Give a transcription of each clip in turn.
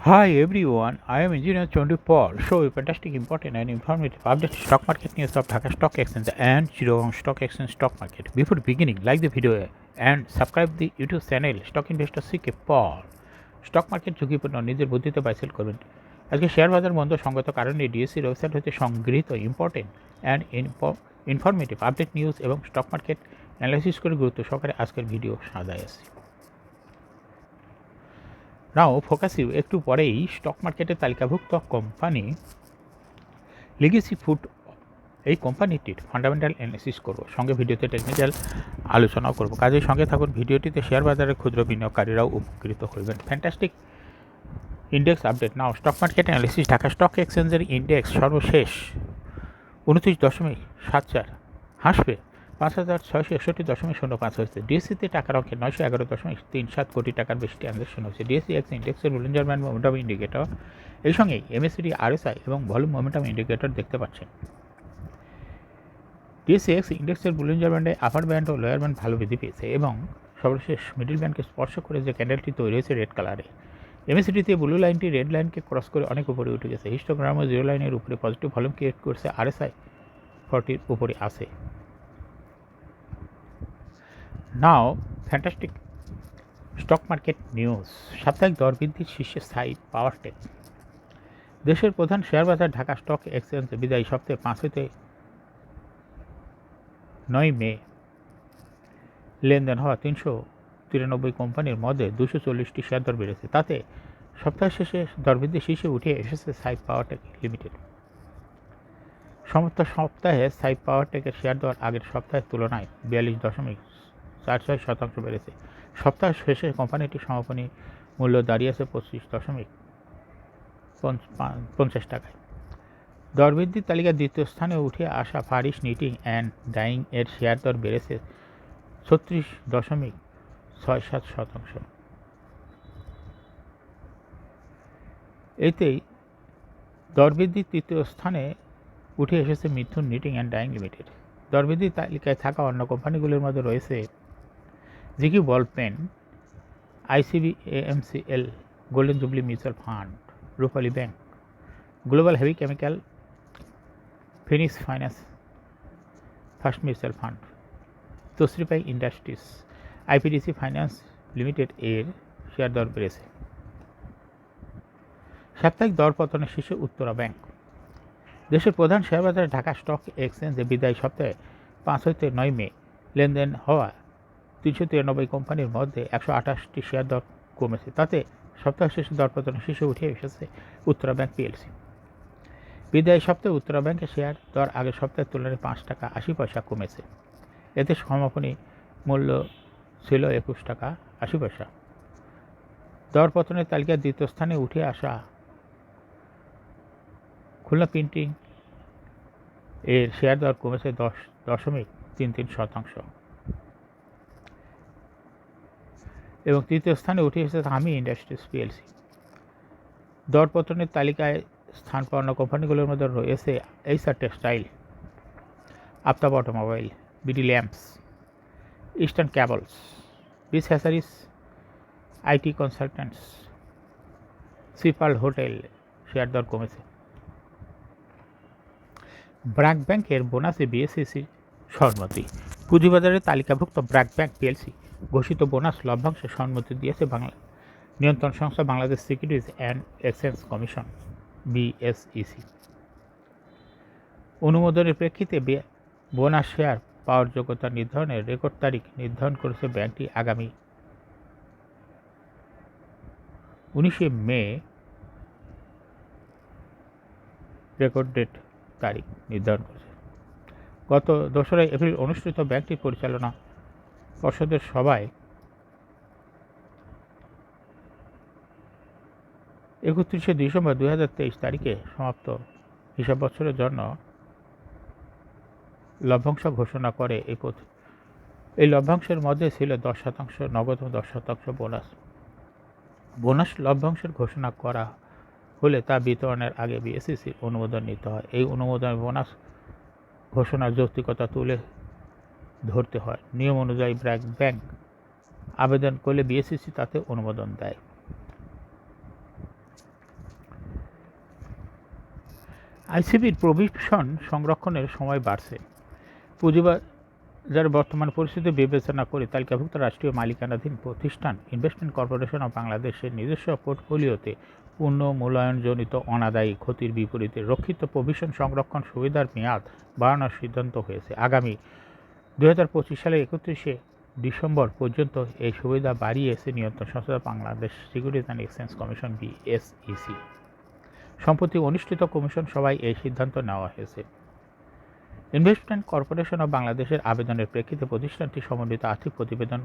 Hi everyone, I am Engineer Chandu Paul. Show you fantastic, important and informative update stock market news of Dhaka Stock Exchange and Chittagong Stock Exchange stock market. Before beginning, like the video and subscribe the YouTube channel Stock Investor CK Paul. Stock market ঝুঁকিপূর্ণ নিজের বুদ্ধিতে বাইসেল করবেন। আজকে share বাজার বন্ধ সঙ্গত কারণে ডিএসসির website হতে সংগৃহীত important and informative update news এবং স্টক মার্কেট অ্যানালাইসিস করে গুরুত্ব সহকারে আজকের ভিডিও সাজায় আছে। নাও ফোকাসিভ একটু পরেই স্টক মার্কেটে তালিকাভুক্ত কোম্পানি লিগেসি ফুড এই কোম্পানিটির ফান্ডামেন্টাল অ্যানালিসিস করব, সঙ্গে ভিডিওতে টেকনিক্যাল আলোচনাও করব। কাজের সঙ্গে থাকুন, ভিডিওটিতে শেয়ার বাজারের ক্ষুদ্র বিনিয়োগকারীরাও উপকৃত হইবেন। Fantastic index update. Now stock market analysis. Dhaka stock এক্সচেঞ্জের ইন্ডেক্স সর্বশেষ 29.74 হাসবে 5,661.05 হয়েছে। ডিএসসিতে টাকার অঙ্কে 911.37 কোটি টাকার বেশি ট্রানজ্যাকশন হয়েছে। ডিএসসি এক্স ইন্ডেক্সের বুলিঞ্জার ব্যান্ড মোমেন্টাম ইন্ডিকেটর, এই সঙ্গে এমএসসিডি আরএসআই এবং ভলিউম মোমেন্টাম ইন্ডিকেটর দেখতে পাচ্ছেন। ডিএসসি এক্স ইন্ডেক্সের বুলিঞ্জার ব্যান্ডে আপার ব্যান্ড ও লোয়ার ব্যান্ড ভালো বৃদ্ধি পেয়েছে এবং সর্বশেষ মিডিল ব্যান্ডকে স্পর্শ করে যে ক্যান্ডেলটি তৈরি হয়েছে রেড কালারে, এমএসসিডিতে ব্লু লাইনটি রেড লাইনকে ক্রস করে অনেক উপরে উঠে গেছে। হিস্টোগ্রামও জিরো লাইনের উপরে পজিটিভ ভলিউম ক্রিয়েট করছে। আরএসআই 40 উপরে আছে। নাও ফ্যান্টাস্টিক স্টক মার্কেট নিউজ। সাপ্তাহিক দর বৃদ্ধির শীর্ষে স্থায়ী পাওয়ারটেক। দেশের প্রধান শেয়ার বাজার ঢাকা স্টক এক্সচেঞ্জ বিদায়ী সপ্তাহে 5 হতে 9 মে লেনদেন হওয়া 393 কোম্পানির মধ্যে 240টি শেয়ার দর বেড়েছে। তাতে সপ্তাহ শেষে দরবৃদ্ধি শীর্ষে উঠে এসেছে স্থায়ী পাওয়ারটেক লিমিটেড। সমস্ত সপ্তাহে স্থায়ী পাওয়ারটেকের শেয়ার দর আগের সপ্তাহের তুলনায় 42.46% বেড়েছে। সপ্তাহ শেষে কোম্পানিটির সমাপনী মূল্য দাঁড়িয়েছে 25.50 টাকায়। দরবৃদ্ধির তালিকার দ্বিতীয় স্থানে উঠে আসা ফারিস নিটিং অ্যান্ড ডাইং এর শেয়ার দর বেড়েছে 36.67%। এতেই দরবৃদ্ধির তৃতীয় স্থানে উঠে এসেছে Mithun knitting and dyeing limited. দরবৃদ্ধির তালিকায় থাকা অন্য কোম্পানিগুলির মধ্যে রয়েছে GQ ball pen, ICB AMCL, golden jubilee mutual fund, Rupali bank, global heavy chemical, phoenix finance first mutual fund, তসরিপাই ইন্ডাস্ট্রিজ, আইপিডিসি ফাইন্যান্স লিমিটেড এর শেয়ার দর বেড়েছে। সাপ্তাহিক দর পতনের শীর্ষে উত্তরা ব্যাংক। দেশের প্রধান শেয়ার বাজার ঢাকা স্টক এক্সচেঞ্জে বিদায়ী সপ্তাহে 5 হতে 9 মে লেনদেন হওয়া 393 কোম্পানির মধ্যে 128টি শেয়ার দর কমেছে। তাতে সপ্তাহ শেষে দরপতনের শীর্ষে উঠে এসেছে উত্তরা ব্যাংক পিএলসি। বিদায়ী সপ্তাহে উত্তরা ব্যাংকের শেয়ার দর আগের সপ্তাহের তুলনায় 5 টাকা 80 পয়সা কমেছে। এতে সমাপনী মূল্য ছিল 21 টাকা 80 পয়সা। দরপতনের তালিকার দ্বিতীয় স্থানে উঠে আসা খুলনা প্রিন্টিং এর শেয়ার দর কমেছে 10.33%। এবং তৃতীয় স্থানে উঠে এসেছে হামি ইন্ডাস্ট্রিজ পিএলসি। দরপতনের তালিকায় স্থান পাওয়া কোম্পানিগুলোর মধ্যে রয়েছে এইসার textile, Aftab automobile, BD lamps, eastern cables, beach hatcheries, IT consultants, sea pearl hotel share দর কমেছে। ব্র্যাক ব্যাংকের বোনাসে বিএসইসি সম্মতি। পুঁজিবাজারে তালিকাভুক্ত ব্র্যাক ব্যাংক পিএলসি ঘোষিত বোনাস লভ্যাংশে সম্মতি দিয়েছে নিয়ন্ত্রণ সংস্থা Bangladesh securities and exchange commission BSEC. অনুমোদনের প্রেক্ষিতে বোনাস শেয়ার পাওয়ার যোগ্যতা নির্ধারণের রেকর্ড তারিখ নির্ধারণ করেছে ব্যাংকটি আগামী 19 মে রেকর্ড ডেট তারিখ নির্ধারণ করেছে। গত 2 এপ্রিল অনুষ্ঠিত ব্যাংকটির পরিচালনা পর্ষদের সভায় 31 ডিসেম্বর 2023 তারিখে সমাপ্ত হিসাব বছরের জন্য লভ্যাংশ ঘোষণা করে। এই লভ্যাংশের মধ্যে ছিল 10% নগদ ও 10% বোনাস লভ্যাংশের ঘোষণা করা হলে তা বিতরণের আগে বিএসইসির অনুমোদন নিতে হয়। এই অনুমোদনে বোনাস ঘোষণার যৌক্তিকতা তুলে ধরতে হয়। নিয়ম অনুযায়ী ব্র্যাক ব্যাংক আবেদন করলে বিএসইসি তাতে অনুমোদন দেয়। আইসিবির প্রভিশন সংরক্ষণের সময় বাড়ছে। পুঁজিবাজার বর্তমান পরিস্থিতি বিবেচনা করে তালিকাভুক্ত রাষ্ট্রীয় মালিকানাধীন প্রতিষ্ঠান ইনভেস্টমেন্ট কর্পোরেশন অব বাংলাদেশের নিজস্ব পোর্টফোলিওতে পূর্ণ মূল্যায়নজনিত অনাদায়ী ক্ষতির বিপরীতে রক্ষিত প্রভিশন সংরক্ষণ সুবিধার মেয়াদ বাড়ানোর সিদ্ধান্ত হয়েছে। আগামী 2025 সালের 31শে ডিসেম্বর পর্যন্ত এই সুবিধা বাড়িয়েছে নিয়ন্ত্রণ সংস্থা Bangladesh securities and exchange commission BSEC। সম্প্রতি অনুষ্ঠিত কমিশন সভায় এই সিদ্ধান্ত নেওয়া হয়েছে। ইনভেস্টমেন্ট কর্পোরেশন অব বাংলাদেশের আবেদনের প্রেক্ষিতে প্রতিষ্ঠানটি সমন্বিত আর্থিক প্রতিবেদন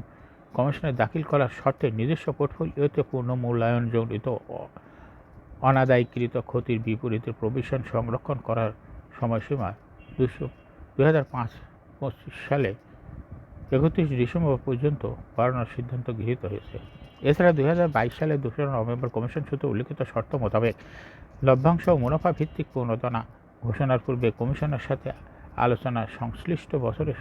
কমিশনে দাখিল করার শর্তে নিজস্ব পোর্টফোলিওতে পূর্ণ মূল্যায়নজনিত অনাদায়ীকৃত ক্ষতির বিপরীতে প্রভিশন সংরক্ষণ করার সময়সীমা 2025 সালে 31 ডিসেম্বর পর্যন্ত বাড়ানোর সিদ্ধান্ত গৃহীত হয়েছে। এছাড়া 2022 সালের 2 নভেম্বর কমিশন সূত্রে উল্লিখিত শর্ত মোতাবেক লভ্যাংশ ও মুনাফা ভিত্তিক প্রণোদনা ঘোষণার পূর্বে কমিশনের সাথে আলোচনা সংশ্লিষ্ট বছরের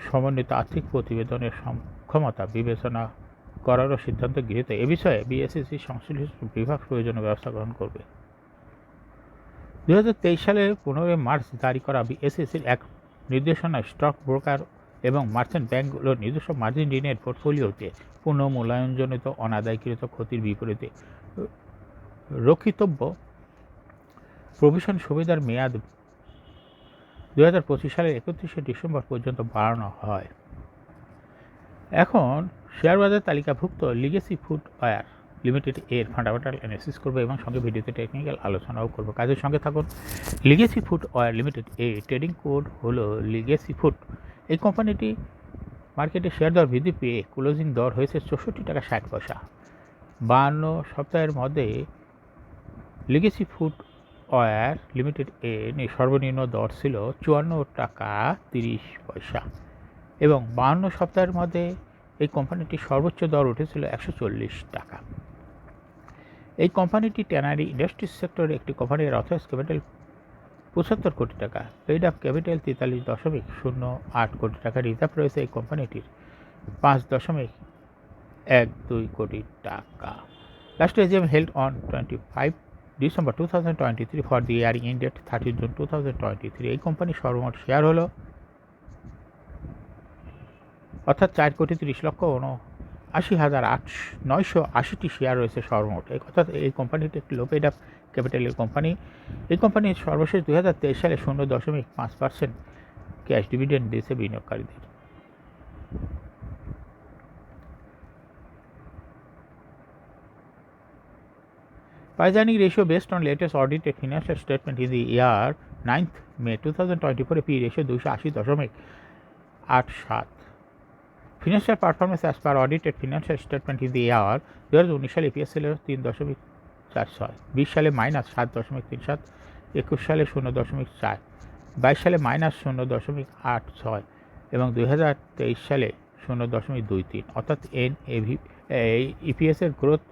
সমন্বিত আর্থিক প্রতিবেদনের সক্ষমতা বিবেচনা করারও সিদ্ধান্ত গৃহীত। এ বিষয়ে BSEC সংশ্লিষ্ট বিভাগ প্রয়োজনীয় ব্যবস্থা গ্রহণ করবে। 2023 সালের 15 মার্চ জারি করা BSECর এক নির্দেশনায় স্টক ব্রোকার এবং মার্চেন্ট ব্যাংকগুলোর নিজস্ব মার্জিন ঋণের পোর্টফোলিওতে পূর্ণ মূল্যায়নজনিত অনাদায়ীকৃত ক্ষতির বিপরীতে রক্ষিতব্য প্রভিশন সুবিধার মেয়াদ 2025 সালের 31শে ডিসেম্বর পর্যন্ত বাড়ানো হয়। এখন শেয়ার বাজার তালিকাভুক্ত লিগেসি ফুটওয়্যার লিমিটেড এর ফান্ডামেন্টাল অ্যানালিসিস করবো এবং সঙ্গে ভিডিওতে টেকনিক্যাল আলোচনাও করবো। কাজের সঙ্গে থাকুন। Legacy footwear limited trading code হলো লিগেসি ফুড। এই কোম্পানিটি মার্কেটে শেয়ার দর বৃদ্ধি পেয়ে ক্লোজিং দর হয়েছে 64 টাকা 60 পয়সা। 52 সপ্তাহের মধ্যে লিগেসি ফুটওয়্যার লিমিটেড এর সর্বনিম্ন দর ছিল 54 টাকা 30 পয়সা এবং 52 সপ্তাহের মধ্যে এই কোম্পানিটির সর্বোচ্চ দর উঠেছিল 140 টাকা। এই কোম্পানিটি ট্যানারি ইন্ডাস্ট্রিজ সেক্টরে একটি কোম্পানির অথরাইজ ক্যাপিটাল 75 কোটি টাকা, পেইড আপ ক্যাপিটাল 43.08 কোটি টাকা, রিজার্ভ রয়েছে এই কোম্পানিটির 5.12 কোটি টাকা। Last AGM held on 25 December 2023 for the year ended 30 June 2023। এই কোম্পানির সর্বমোট শেয়ার হলো অর্থাৎ 4,30,79,80টি শেয়ার রয়েছে সর্বমোট। অর্থাৎ এই কোম্পানিটি একটি লো পেইড আপ ক্যাপিটালের কোম্পানি। এই কোম্পানির সর্বশেষ 2023 সালে 0.5% ক্যাশ ডিভিডেন্ড দিয়েছে বিনিয়োগকারীদের। Price earning ratio based on latest audited financial statement in the year 9th May 2024, P ratio 280.87। Financial performance as per audited financial statement in the year 2019 সালে EPS ছিল 3.46, 20 সালে -7.37, 21 সালে 0.4, 22 সালে -0.86 এবং 2023 সালে 0.23। অর্থাৎ EPS এর গ্রোথ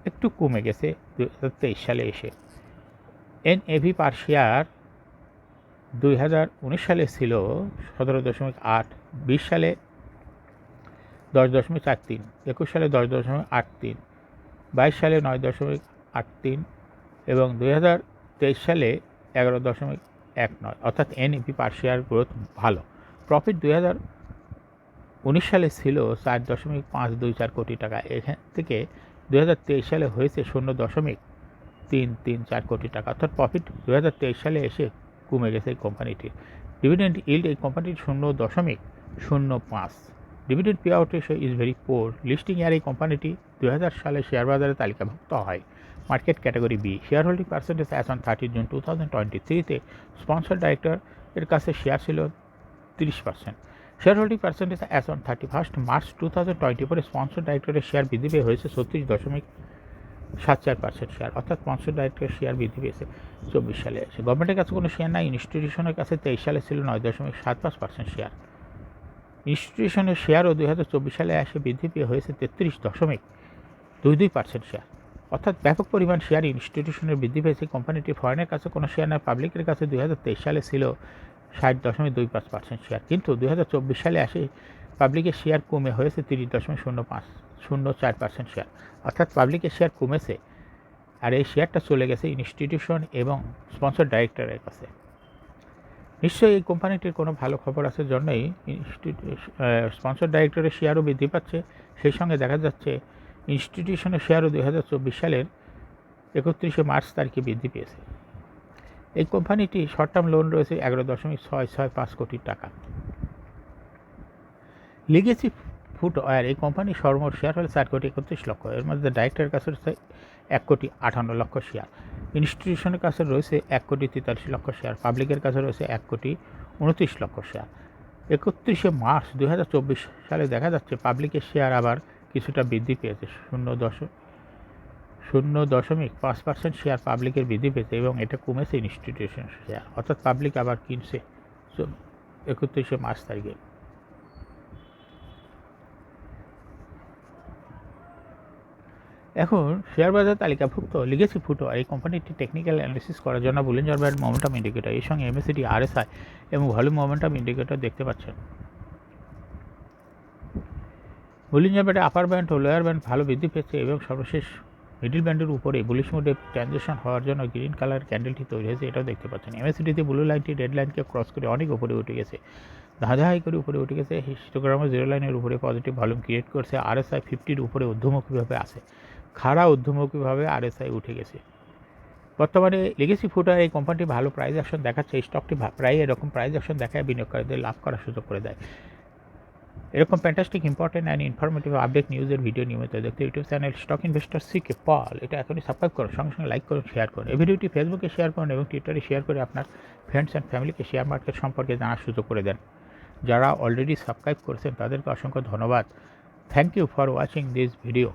একটু কমে গেছে 2023 সালে এসে। NAV পার শেয়ার 2019 সালে ছিল 17.8, 20 সালে 10.43, 21 সালে 10.83, 22 সালে 9.83 এবং 2023 সালে 11.19। অর্থাৎ NAV পার শেয়ার গ্রোথ ভালো। প্রফিট 2019 সালে ছিল 4.524 কোটি টাকা, এখান থেকে 2023 সালে হয়েছে 0.334 কোটি টাকা। অর্থাৎ প্রফিট 2023 সালে এসে কমে গেছে এই কোম্পানিটির। ডিভিডেন্ড ইল্ড এই কোম্পানির 0.05। Dividend pay out ratio is very poor. Listing year এই কোম্পানিটি 2000 সালে শেয়ার বাজারে তালিকাভুক্ত হয়। Market category B. Share holding percentage as on 30 June 2023-তে স্পন্সর ডাইরেক্টর এর কাছে শেয়ার ছিল 30%। Share holding percentage as on 31 March 2024 sponsor ডাইরেক্টরের শেয়ার বৃদ্ধি পেয়ে হয়েছে 36.74% শেয়ার। অর্থাৎ স্পন্সর ডাইরেক্টরের শেয়ার বৃদ্ধি পেয়েছে 24 সালে এসে। গভর্নমেন্টের কাছে কোনো শেয়ার নাই। ইনস্টিটিউশনের কাছে 23 সালে ছিল 9.75% শেয়ার। ইনস্টিটিউশনের শেয়ারও 2024 সালে এসে বৃদ্ধি পেয়ে হয়েছে 33.22% শেয়ার। অর্থাৎ ব্যাপক পরিমাণ শেয়ার ইনস্টিটিউশনের বৃদ্ধি পেয়েছে। কোম্পানিটি ফরেনের কাছে কোনো শেয়ার নাই। পাবলিকের কাছে 2023 সালে ছিল 60.25% শেয়ার, কিন্তু 2024 সালে আসে পাবলিকের শেয়ার কমে হয়েছে 30.04% শেয়ার। অর্থাৎ পাবলিকের শেয়ার কমেছে আর এই শেয়ারটা চলে গেছে ইনস্টিটিউশন এবং স্পন্সর ডাইরেক্টরের কাছে। নিশ্চয়ই এই কোম্পানিটির কোনো ভালো খবর আছে জন্যই স্পন্সর ডাইরেক্টরের শেয়ারও বৃদ্ধি পাচ্ছে। সেই সঙ্গে দেখা যাচ্ছে ইনস্টিটিউশনের শেয়ারও 2024 সালের 31 মার্চ তারিখে বৃদ্ধি পেয়েছে। এই কোম্পানিটি শর্ট টার্ম লোন রয়েছে 11.665 কোটি টাকা। লিগেসি ফুড অয়েল এই কোম্পানির সর্বমোট শেয়ার হল 4,31,00,000। এর মধ্যে ডাইরেক্টরের কাছে রয়েছে 1,58,00,000 শেয়ার, ইনস্টিটিউশনের কাছে রয়েছে 1,43,00,000 শেয়ার, পাবলিকের কাছে রয়েছে 1,29,00,000 শেয়ার। 31 মার্চ 2024 সালে দেখা যাচ্ছে পাবলিকের শেয়ার আবার কিছুটা বৃদ্ধি পেয়েছে, 0.5% শেয়ার পাবলিকের বৃদ্ধি পেয়েছে এবং এটা কমেছে ইনস্টিটিউশনের শেয়ার, অর্থাৎ পাবলিক আবার কিনছে 31 মার্চ তারিখে। এখন শেয়ার বাজার তালিকাভুক্ত লিগেসি ফুড অয়েল এই কোম্পানিটি টেকনিক্যাল অ্যানালিসিস করার জন্য বুলিঞ্জার ব্যান্ড মোমেন্টাম ইন্ডিকেটর এর সঙ্গে এমএসিডি, আরএসআই এবং ভলিউম মোমেন্টাম ইন্ডিকেটর দেখতে পাচ্ছেন। বুলিঞ্জার ব্যান্ডে আপার ব্যান্ড ও লোয়ার ব্যান্ড ভালো বৃদ্ধি পেয়েছে এবং সর্বশেষ মিডিল ব্যান্ডের উপরে বুলিশ মোডে ট্রানজিশন হওয়ার জন্য গ্রিন কালার ক্যান্ডেলটি তৈরি হয়েছে, এটাও দেখতে পাচ্ছেন। এমএসিডিতে ব্লু লাইনটি রেড লাইনকে ক্রস করে অনেক উপরে উঠে গেছে, ধাঁধাই করে উপরে উঠে গেছে। হিস্টোগ্রামে জিরো লাইনের উপরে পজিটিভ ভলিউম ক্রিয়েট করছে। আরএসআই 50-র উপরে ঊর্ধ্বমুখীভাবে আছে, খাড়া ঊর্ধ্বমুখীভাবে আরএসআই উঠে গেছে। বর্তমানে লিগেসি ফুড অয়েল এই কোম্পানিটি ভালো প্রাইস অ্যাকশন দেখাচ্ছে। এই স্টকটি প্রায় এরকম প্রাইস অ্যাকশন দেখায় বিনিয়োগকারীদের লাভ করার সুযোগ করে দেয়। এরকম fantastic important and informative update নিউজের ভিডিও নিয়মিত দেখতে ইউটিউব চ্যানেল স্টক ইনভেস্টর সিকে পল এটা এখনই সাবস্ক্রাইব করুন, সঙ্গে সঙ্গে লাইক করুন, শেয়ার করুন। এই ভিডিওটি ফেসবুকে শেয়ার করুন এবং টুইটারে শেয়ার করে আপনার ফ্রেন্ডস অ্যান্ড ফ্যামিলিকে শেয়ার মার্কেট সম্পর্কে জানার সুযোগ করে দেন। যারা অলরেডি সাবস্ক্রাইব করেছেন তাদেরকে অসংখ্য ধন্যবাদ। Thank you for watching this video.